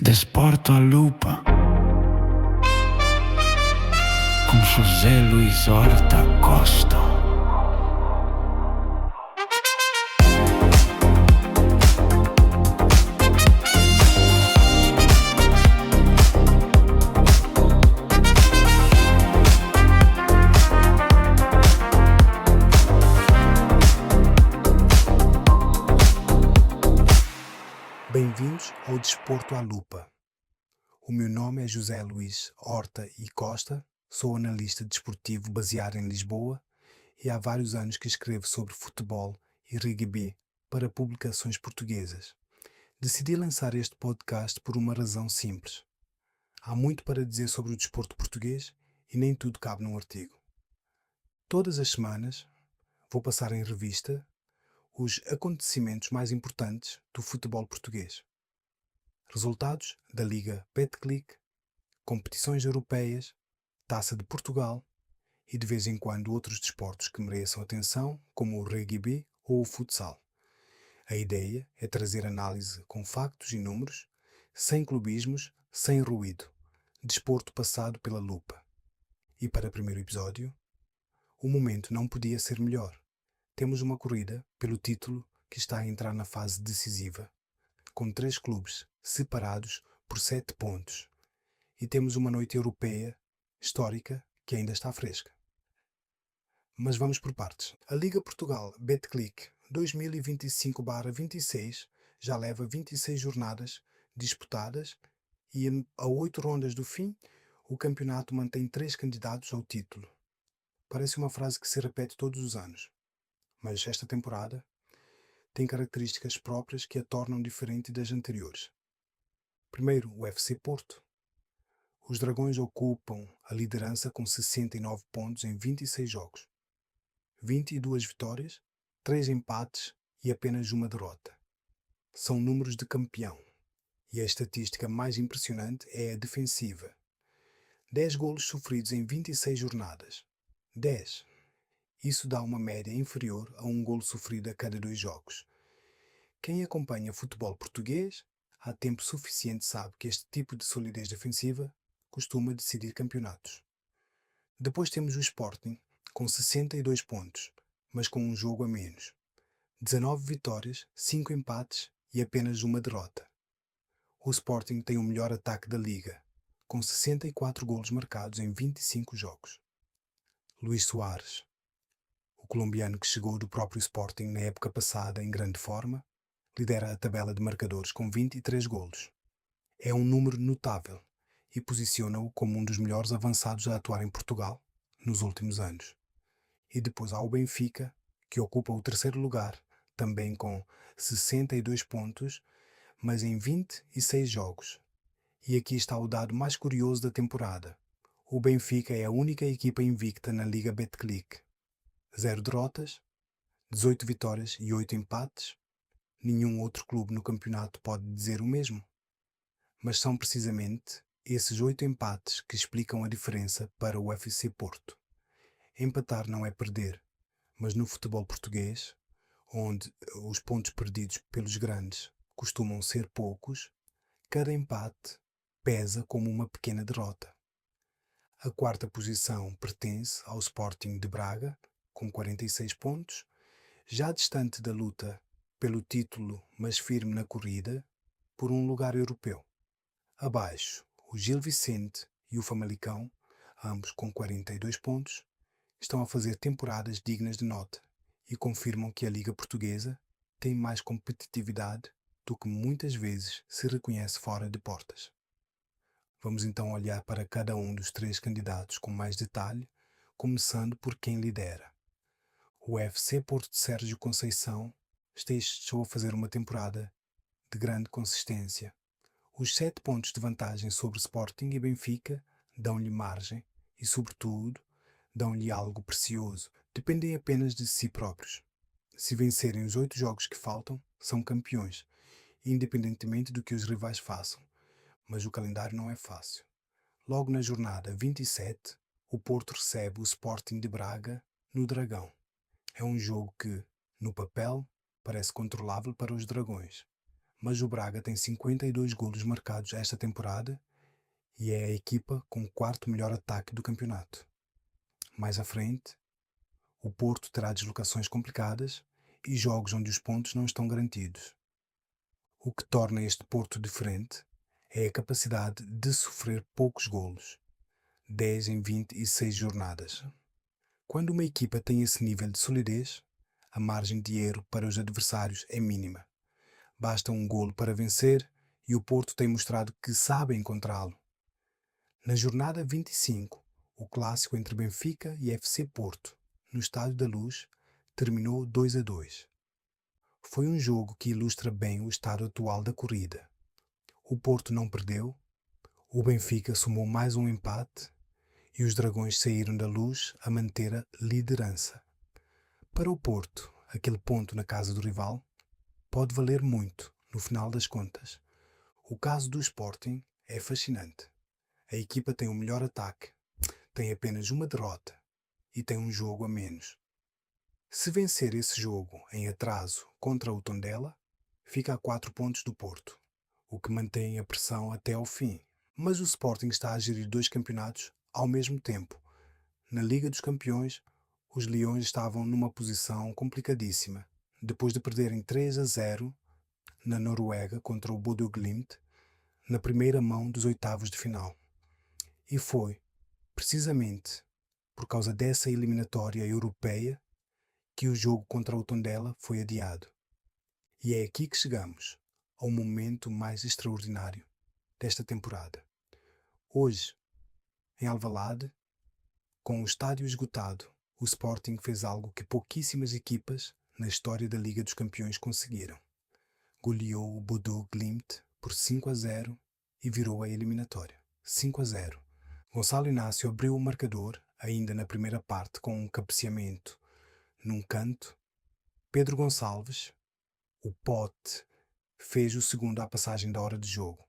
Desporto à Lupa, com José Luís Horta Costa. Bem-vindos ao Desporto à Lupa. O meu nome é José Luís Horta e Costa, sou analista desportivo baseado em Lisboa e há vários anos que escrevo sobre futebol e rugby para publicações portuguesas. Decidi lançar este podcast por uma razão simples. Há muito para dizer sobre o desporto português e nem tudo cabe num artigo. Todas as semanas vou passar em revista os acontecimentos mais importantes do futebol português. Resultados da Liga Betclic, competições europeias, Taça de Portugal e de vez em quando outros desportos que mereçam atenção, como o rugby ou o futsal. A ideia é trazer análise com factos e números, sem clubismos, sem ruído. Desporto passado pela lupa. E para o primeiro episódio, o momento não podia ser melhor. Temos uma corrida pelo título que está a entrar na fase decisiva, com 3 clubes separados por 7 pontos. E temos uma noite europeia histórica que ainda está fresca. Mas vamos por partes. A Liga Portugal Betclic 2025/26 já leva 26 jornadas disputadas e a 8 rondas do fim o campeonato mantém 3 candidatos ao título. Parece uma frase que se repete todos os anos, mas esta temporada tem características próprias que a tornam diferente das anteriores. Primeiro, o FC Porto. Os Dragões ocupam a liderança com 69 pontos em 26 jogos. 22 vitórias, 3 empates e apenas uma derrota. São números de campeão. E a estatística mais impressionante é a defensiva. 10 golos sofridos em 26 jornadas. 10. Isso dá uma média inferior a um golo sofrido a cada 2 jogos. Quem acompanha futebol português há tempo suficiente sabe que este tipo de solidez defensiva costuma decidir campeonatos. Depois temos o Sporting, com 62 pontos, mas com um jogo a menos. 19 vitórias, 5 empates e apenas uma derrota. O Sporting tem o melhor ataque da Liga, com 64 golos marcados em 25 jogos. Luís Soares, o colombiano que chegou do próprio Sporting na época passada em grande forma, lidera a tabela de marcadores com 23 golos. É um número notável e posiciona-o como um dos melhores avançados a atuar em Portugal nos últimos anos. E depois há o Benfica, que ocupa o terceiro lugar, também com 62 pontos, mas em 26 jogos. E aqui está o dado mais curioso da temporada. O Benfica é a única equipa invicta na Liga Betclic. 0 derrotas, 18 vitórias e 8 empates. Nenhum outro clube no campeonato pode dizer o mesmo. Mas são precisamente esses 8 empates que explicam a diferença para o FC Porto. Empatar não é perder, mas no futebol português, onde os pontos perdidos pelos grandes costumam ser poucos, cada empate pesa como uma pequena derrota. A quarta posição pertence ao Sporting de Braga, com 46 pontos, já distante da luta pelo título, mas firme na corrida, por um lugar europeu. Abaixo, o Gil Vicente e o Famalicão, ambos com 42 pontos, estão a fazer temporadas dignas de nota e confirmam que a Liga Portuguesa tem mais competitividade do que muitas vezes se reconhece fora de portas. Vamos então olhar para cada um dos 3 candidatos com mais detalhe, começando por quem lidera. O FC Porto de Sérgio Conceição deixou a fazer uma temporada de grande consistência. Os 7 pontos de vantagem sobre Sporting e Benfica dão-lhe margem e, sobretudo, dão-lhe algo precioso. Dependem apenas de si próprios. Se vencerem os 8 jogos que faltam, são campeões, independentemente do que os rivais façam. Mas o calendário não é fácil. Logo na jornada 27, o Porto recebe o Sporting de Braga no Dragão. É um jogo que, no papel, parece controlável para os Dragões, mas o Braga tem 52 golos marcados esta temporada e é a equipa com o quarto melhor ataque do campeonato. Mais à frente, o Porto terá deslocações complicadas e jogos onde os pontos não estão garantidos. O que torna este Porto diferente é a capacidade de sofrer poucos golos, 10 em 26 jornadas. Quando uma equipa tem esse nível de solidez, a margem de erro para os adversários é mínima. Basta um golo para vencer e o Porto tem mostrado que sabe encontrá-lo. Na jornada 25, o clássico entre Benfica e FC Porto, no Estádio da Luz, terminou 2-2. Foi um jogo que ilustra bem o estado atual da corrida. O Porto não perdeu, o Benfica somou mais um empate e os Dragões saíram da Luz a manter a liderança. Para o Porto, aquele ponto na casa do rival pode valer muito no final das contas. O caso do Sporting é fascinante. A equipa tem o melhor ataque, tem apenas uma derrota e tem um jogo a menos. Se vencer esse jogo em atraso contra o Tondela, fica a 4 pontos do Porto, o que mantém a pressão até ao fim. Mas o Sporting está a gerir 2 campeonatos ao mesmo tempo. Na Liga dos Campeões, os Leões estavam numa posição complicadíssima, depois de perderem 3-0 na Noruega contra o Bodø Glimt, na primeira mão dos oitavos de final. E foi, precisamente, por causa dessa eliminatória europeia que o jogo contra o Tondela foi adiado. E é aqui que chegamos, ao momento mais extraordinário desta temporada. Hoje, em Alvalade, com o estádio esgotado, o Sporting fez algo que pouquíssimas equipas na história da Liga dos Campeões conseguiram. Goleou o Bodø Glimt por 5-0 e virou a eliminatória. 5-0. Gonçalo Inácio abriu o marcador ainda na primeira parte com um cabeceamento num canto. Pedro Gonçalves, o Pote, fez o segundo à passagem da hora de jogo.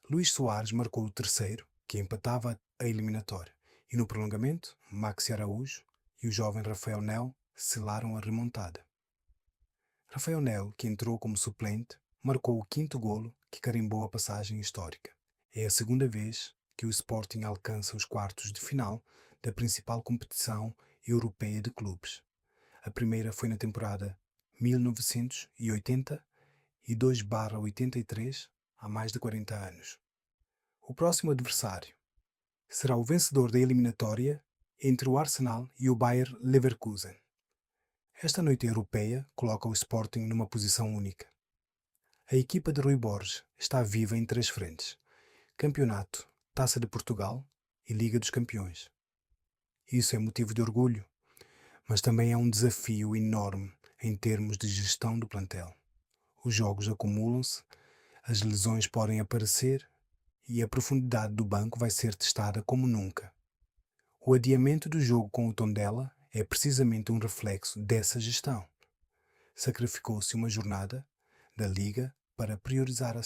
Luís Soares marcou o terceiro, que empatava a eliminatória. E no prolongamento, Maxi Araújo e o jovem Rafael Nel selaram a remontada. Rafael Nel, que entrou como suplente, marcou o quinto golo que carimbou a passagem histórica. É a segunda vez que o Sporting alcança os quartos de final da principal competição europeia de clubes. A primeira foi na temporada 1982/83, há mais de 40 anos. O próximo adversário será o vencedor da eliminatória entre o Arsenal e o Bayer Leverkusen. Esta noite europeia coloca o Sporting numa posição única. A equipa de Rui Borges está viva em 3 frentes: Campeonato, Taça de Portugal e Liga dos Campeões. Isso é motivo de orgulho, mas também é um desafio enorme em termos de gestão do plantel. Os jogos acumulam-se, as lesões podem aparecer e a profundidade do banco vai ser testada como nunca. O adiamento do jogo com o Tondela é precisamente um reflexo dessa gestão. Sacrificou-se uma jornada da Liga para priorizar a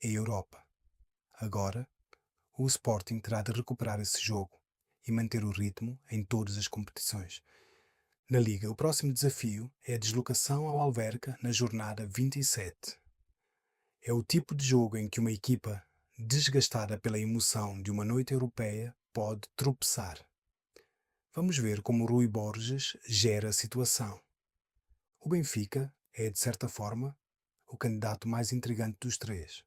Europa. Agora, o Sporting terá de recuperar esse jogo e manter o ritmo em todas as competições. Na Liga, o próximo desafio é a deslocação ao Alverca na jornada 27. É o tipo de jogo em que uma equipa desgastada pela emoção de uma noite europeia pode tropeçar. Vamos ver como Rui Borges gera a situação. O Benfica é, de certa forma, o candidato mais intrigante dos 3.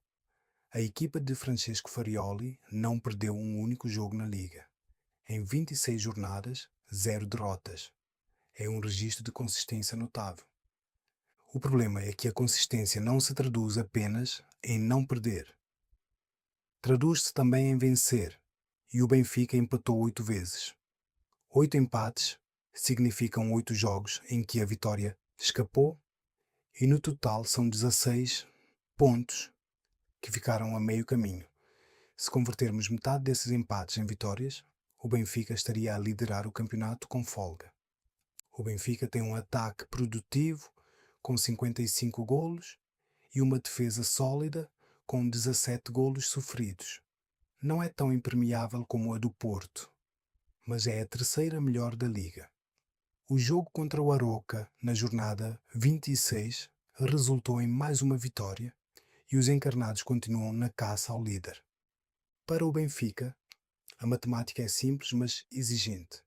A equipa de Francesco Farioli não perdeu um único jogo na Liga. Em 26 jornadas, 0 derrotas. É um registro de consistência notável. O problema é que a consistência não se traduz apenas em não perder. Traduz-se também em vencer, e o Benfica empatou 8 vezes. 8 empates significam 8 jogos em que a vitória escapou, e no total são 16 pontos que ficaram a meio caminho. Se convertermos metade desses empates em vitórias, o Benfica estaria a liderar o campeonato com folga. O Benfica tem um ataque produtivo com 55 golos e uma defesa sólida com 17 golos sofridos. Não é tão impermeável como a do Porto, mas é a terceira melhor da Liga. O jogo contra o Aroca, na jornada 26, resultou em mais uma vitória e os encarnados continuam na caça ao líder. Para o Benfica, a matemática é simples, mas exigente.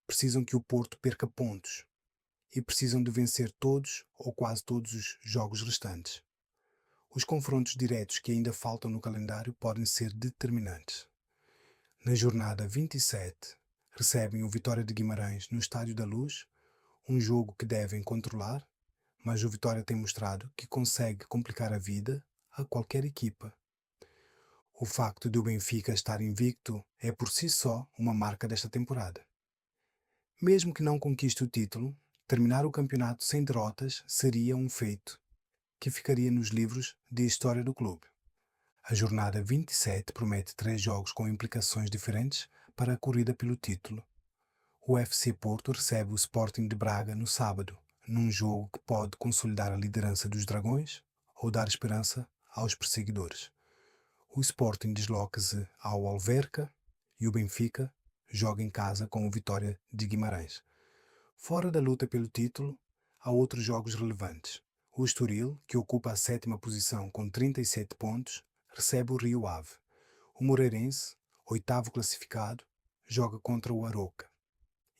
Precisam que o Porto perca pontos e precisam de vencer todos ou quase todos os jogos restantes. Os confrontos diretos que ainda faltam no calendário podem ser determinantes. Na jornada 27, recebem o Vitória de Guimarães no Estádio da Luz, um jogo que devem controlar, mas o Vitória tem mostrado que consegue complicar a vida a qualquer equipa. O facto de o Benfica estar invicto é por si só uma marca desta temporada. Mesmo que não conquiste o título, terminar o campeonato sem derrotas seria um feito que ficaria nos livros de história do clube. A jornada 27 promete 3 jogos com implicações diferentes para a corrida pelo título. O FC Porto recebe o Sporting de Braga no sábado, num jogo que pode consolidar a liderança dos Dragões ou dar esperança aos perseguidores. O Sporting desloca-se ao Alverca e o Benfica joga em casa com o Vitória de Guimarães. Fora da luta pelo título, há outros jogos relevantes. O Estoril, que ocupa a 7ª posição com 37 pontos, recebe o Rio Ave. O Moreirense, 8º classificado, joga contra o Aroca.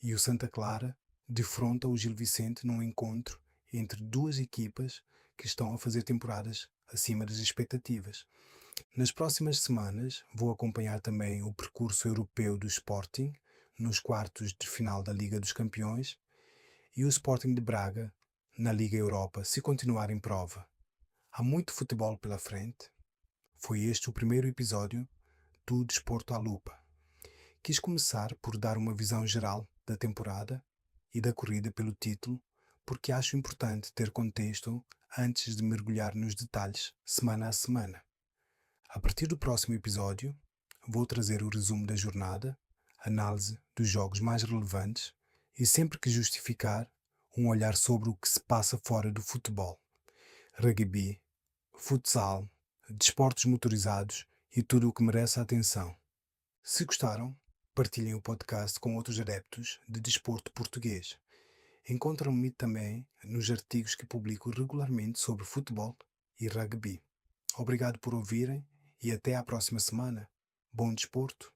E o Santa Clara defronta o Gil Vicente num encontro entre duas equipas que estão a fazer temporadas acima das expectativas. Nas próximas semanas vou acompanhar também o percurso europeu do Sporting nos quartos de final da Liga dos Campeões e o Sporting de Braga na Liga Europa se continuar em prova. Há muito futebol pela frente. Foi este o primeiro episódio do Desporto à Lupa. Quis começar por dar uma visão geral da temporada e da corrida pelo título, porque acho importante ter contexto antes de mergulhar nos detalhes semana a semana. A partir do próximo episódio, vou trazer o resumo da jornada, análise dos jogos mais relevantes e, sempre que justificar, um olhar sobre o que se passa fora do futebol. Rugby, futsal, desportos motorizados e tudo o que merece a atenção. Se gostaram, partilhem o podcast com outros adeptos de desporto português. Encontram-me também nos artigos que publico regularmente sobre futebol e rugby. Obrigado por ouvirem e até à próxima semana. Bom desporto!